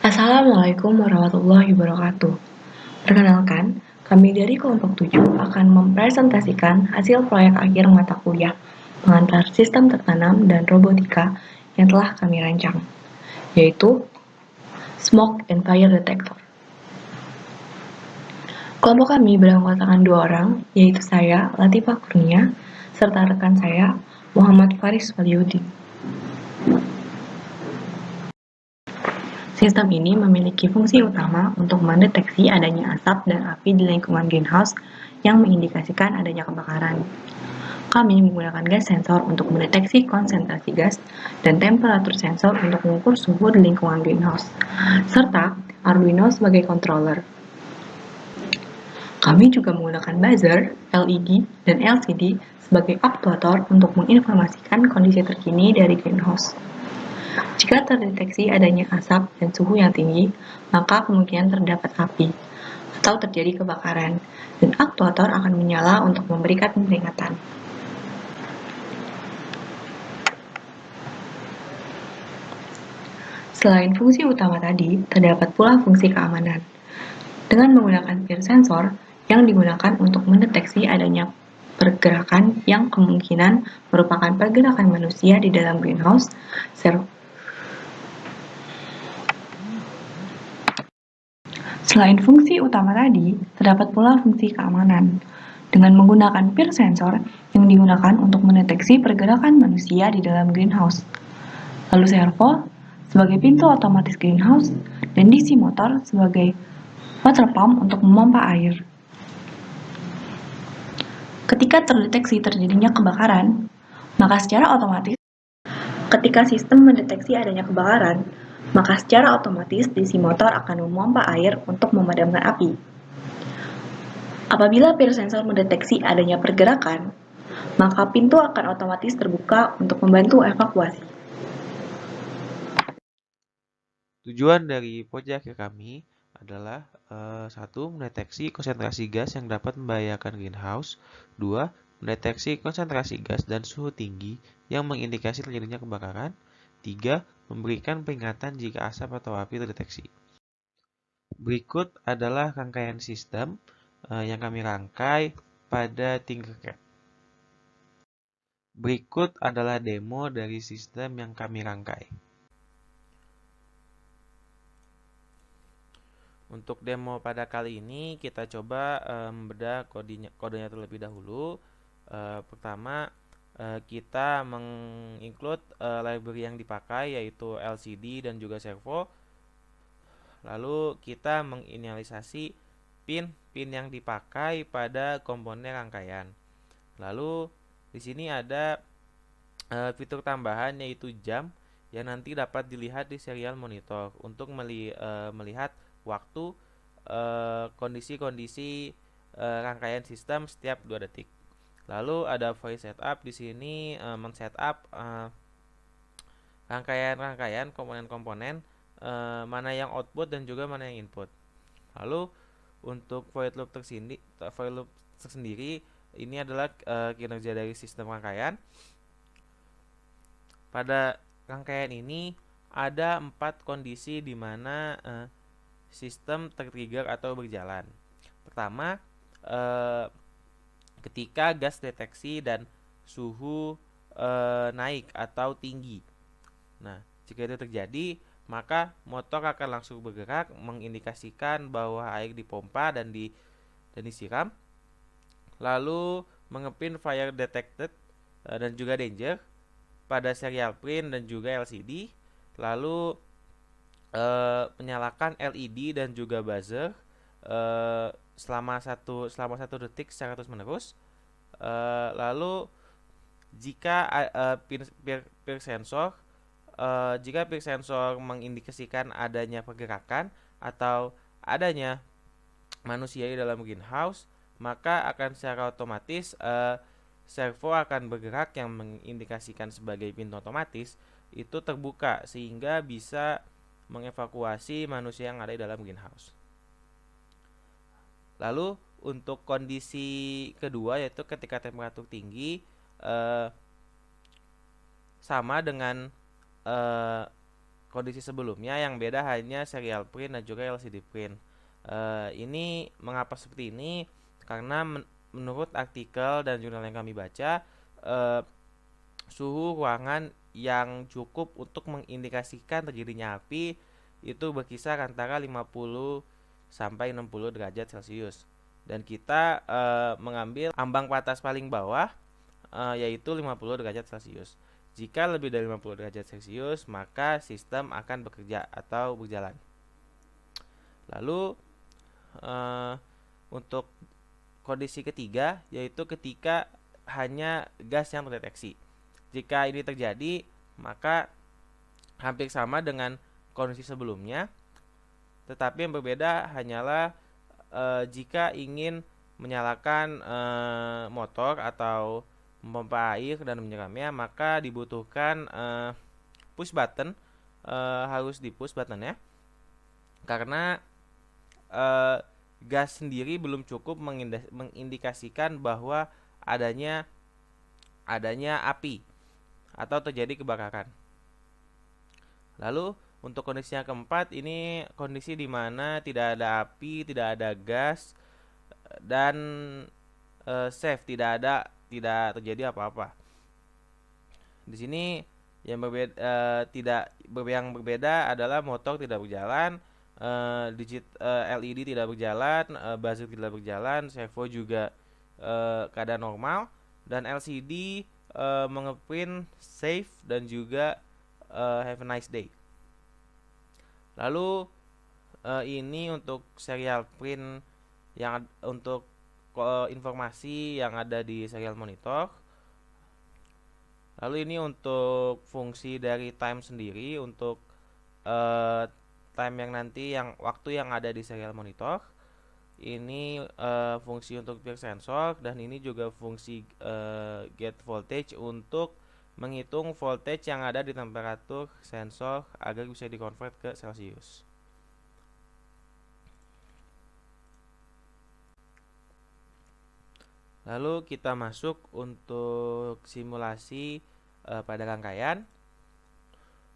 Assalamualaikum warahmatullahi wabarakatuh. Perkenalkan, kami dari kelompok 7 akan mempresentasikan hasil proyek akhir mata kuliah pengantar sistem tertanam dan robotika yang telah kami rancang, yaitu Smoke and Fire Detector. Kelompok kami beranggotakan 2 orang, yaitu saya, Latifah Kurnia, serta rekan saya, Muhammad Faris Waliudi. Sistem ini memiliki fungsi utama untuk mendeteksi adanya asap dan api di lingkungan greenhouse yang mengindikasikan adanya kebakaran. Kami menggunakan gas sensor untuk mendeteksi konsentrasi gas dan temperatur sensor untuk mengukur suhu di lingkungan greenhouse, serta Arduino sebagai controller. Kami juga menggunakan buzzer, LED, dan LCD sebagai aktuator untuk menginformasikan kondisi terkini dari greenhouse. Jika terdeteksi adanya asap dan suhu yang tinggi, maka kemungkinan terdapat api atau terjadi kebakaran, dan aktuator akan menyala untuk memberikan peringatan. Selain fungsi utama tadi, terdapat pula fungsi keamanan. Dengan menggunakan peer sensor yang digunakan untuk mendeteksi adanya pergerakan yang kemungkinan merupakan pergerakan manusia di dalam greenhouse, Selain fungsi utama tadi, terdapat pula fungsi keamanan. Dengan menggunakan peer sensor yang digunakan untuk mendeteksi pergerakan manusia di dalam greenhouse. Lalu servo sebagai pintu otomatis greenhouse dan DC motor sebagai water pump untuk memompa air. Ketika terdeteksi terjadinya kebakaran, maka secara otomatis Ketika sistem mendeteksi adanya kebakaran, maka secara otomatis DC motor akan memompa air untuk memadamkan api. Apabila peer sensor mendeteksi adanya pergerakan, maka pintu akan otomatis terbuka untuk membantu evakuasi. Tujuan dari proyek kami adalah satu, mendeteksi konsentrasi gas yang dapat membahayakan greenhouse. Dua, mendeteksi konsentrasi gas dan suhu tinggi yang mengindikasi terjadinya kebakaran. Tiga, memberikan peringatan jika asap atau api terdeteksi. Berikut adalah rangkaian sistem yang kami rangkai pada Tinkercad. Berikut adalah demo dari sistem yang kami rangkai. Untuk demo pada kali ini kita coba membedah kodenya terlebih dahulu. Pertama kita menginclude library yang dipakai yaitu LCD dan juga servo. Lalu kita menginisialisasi pin yang dipakai pada komponen rangkaian. Lalu di sini ada fitur tambahan yaitu jam yang nanti dapat dilihat di serial monitor untuk melihat waktu kondisi-kondisi rangkaian sistem setiap 2 detik. Lalu ada voice setup di sini men-setup rangkaian komponen-komponen mana yang output dan juga mana yang input. Lalu untuk void loop tersendiri ini adalah kinerja dari sistem rangkaian. Pada rangkaian ini ada 4 kondisi di mana sistem tertrigger atau berjalan. Pertama, ketika gas deteksi dan suhu naik atau tinggi. Nah, jika itu terjadi, maka motor akan langsung bergerak mengindikasikan bahwa air dipompa dan disiram. Lalu mengepin fire detected dan juga danger pada serial print dan juga LCD. Lalu menyalakan LED dan juga buzzer selama satu detik secara terus menerus. Lalu jika peer sensor jika peer sensor mengindikasikan adanya pergerakan atau adanya manusia di dalam greenhouse, maka akan secara otomatis servo akan bergerak yang mengindikasikan sebagai pintu otomatis itu terbuka sehingga bisa mengevakuasi manusia yang ada di dalam greenhouse. Lalu untuk kondisi kedua yaitu ketika temperatur tinggi sama dengan kondisi sebelumnya, yang beda hanya serial print dan juga LCD print. Ini mengapa seperti ini? Karena menurut artikel dan jurnal yang kami baca, suhu ruangan yang cukup untuk mengindikasikan terjadinya api itu berkisar antara 50 sampai 60 derajat Celcius. Dan kita mengambil ambang batas paling bawah, yaitu 50 derajat Celcius. Jika lebih dari 50 derajat Celcius, maka sistem akan bekerja atau berjalan. Lalu untuk kondisi ketiga, yaitu ketika hanya gas yang terdeteksi. Jika ini terjadi, maka hampir sama dengan kondisi sebelumnya, tetapi yang berbeda hanyalah jika ingin menyalakan motor atau memompa air dan menyiramnya, maka dibutuhkan push button, harus di push buttonnya, karena gas sendiri belum cukup mengindikasikan bahwa adanya api atau terjadi kebakaran. Lalu untuk kondisi yang keempat, ini kondisi di mana tidak ada api, tidak ada gas, dan safe, tidak terjadi apa-apa. Di sini yang berbeda adalah motor tidak berjalan, LED tidak berjalan, buzzer tidak berjalan, servo juga keadaan normal, dan LCD mengeprint safe dan juga have a nice day. Lalu ini untuk serial print yang untuk informasi yang ada di serial monitor. Lalu ini untuk fungsi dari time sendiri, untuk time yang nanti waktu yang ada di serial monitor. Ini fungsi untuk peak sensor, dan ini juga fungsi get voltage untuk menghitung voltage yang ada di temperatur sensor agar bisa dikonvert ke Celcius. Lalu kita masuk untuk simulasi pada rangkaian.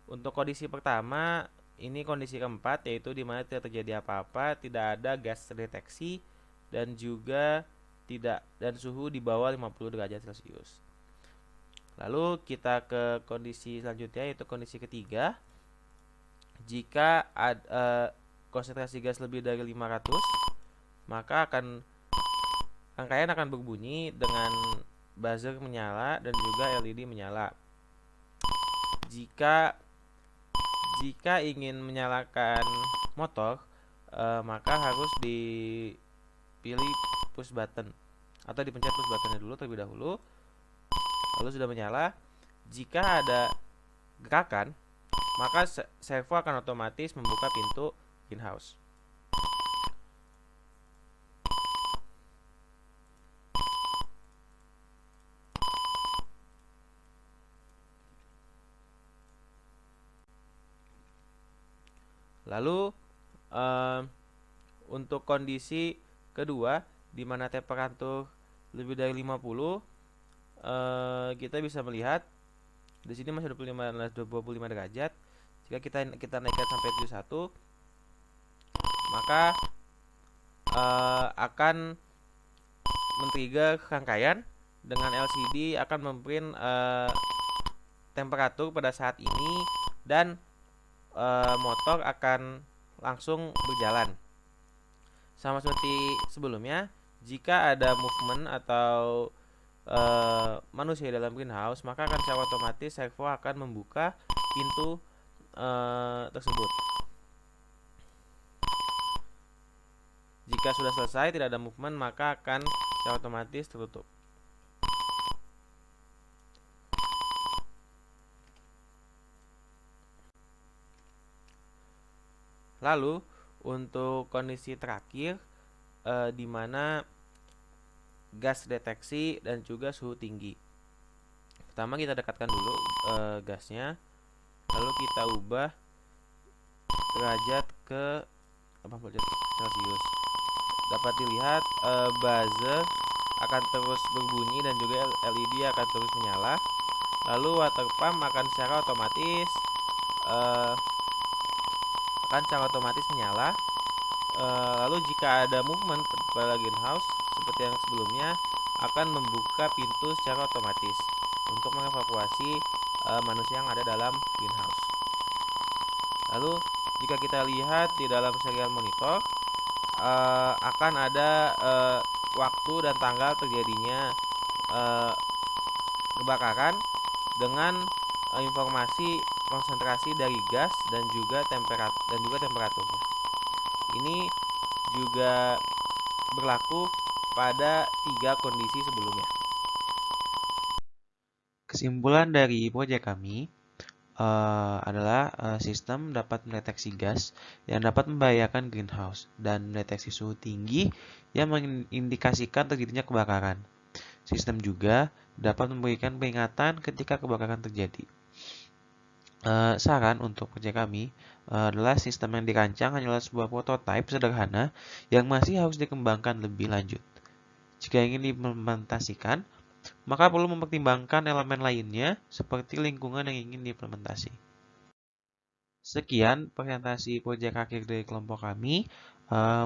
Untuk kondisi pertama, ini kondisi keempat, yaitu di mana tidak terjadi apa-apa, tidak ada gas terdeteksi, dan juga suhu di bawah 50 derajat Celcius. Lalu kita ke kondisi selanjutnya, yaitu kondisi ketiga. Jika konsentrasi gas lebih dari 500, maka rangkaian akan berbunyi dengan buzzer menyala dan juga LED menyala. Jika ingin menyalakan motor, maka harus dipilih push button atau dipencet push buttonnya dulu terlebih dahulu. Lalu sudah menyala. Jika ada gerakan, maka servo akan otomatis membuka pintu greenhouse. Lalu untuk kondisi kedua, di mana temperatur lebih dari 50, kita bisa melihat di sini masih 25 derajat. Jika kita naikkan sampai 71, maka akan men-trigger rangkaian dengan LCD akan memprint temperatur pada saat ini, dan motor akan langsung berjalan. Sama seperti sebelumnya, jika ada movement atau manusia dalam greenhouse, maka akan secara otomatis servo akan membuka pintu tersebut. Jika sudah selesai, tidak ada movement, maka akan secara otomatis tertutup. Lalu untuk kondisi terakhir, di mana gas deteksi dan juga suhu tinggi. Pertama kita dekatkan dulu gasnya, lalu kita ubah derajat ke 80 derajat Celcius. Dapat dilihat buzzer akan terus berbunyi dan juga LED akan terus menyala. Lalu water pump akan secara otomatis akan secara otomatis menyala. Lalu jika ada movement pada greenhouse seperti yang sebelumnya, akan membuka pintu secara otomatis untuk mengevakuasi manusia yang ada dalam greenhouse. Lalu jika kita lihat di dalam serial monitor, akan ada waktu dan tanggal terjadinya eh, kebakaran dengan informasi konsentrasi dari gas dan juga temperaturnya. Ini juga berlaku pada tiga kondisi sebelumnya. Kesimpulan dari proyek kami adalah sistem dapat mendeteksi gas yang dapat membahayakan greenhouse dan mendeteksi suhu tinggi yang mengindikasikan terjadinya kebakaran. Sistem juga dapat memberikan peringatan ketika kebakaran terjadi. Saran untuk proyek kami adalah sistem yang dirancang hanyalah sebuah prototipe sederhana yang masih harus dikembangkan lebih lanjut. Jika ingin diimplementasikan, maka perlu mempertimbangkan elemen lainnya seperti lingkungan yang ingin diimplementasi. Sekian presentasi proyek akhir dari kelompok kami.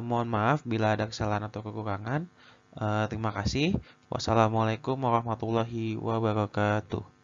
Mohon maaf bila ada kesalahan atau kekurangan. Terima kasih. Wassalamualaikum warahmatullahi wabarakatuh.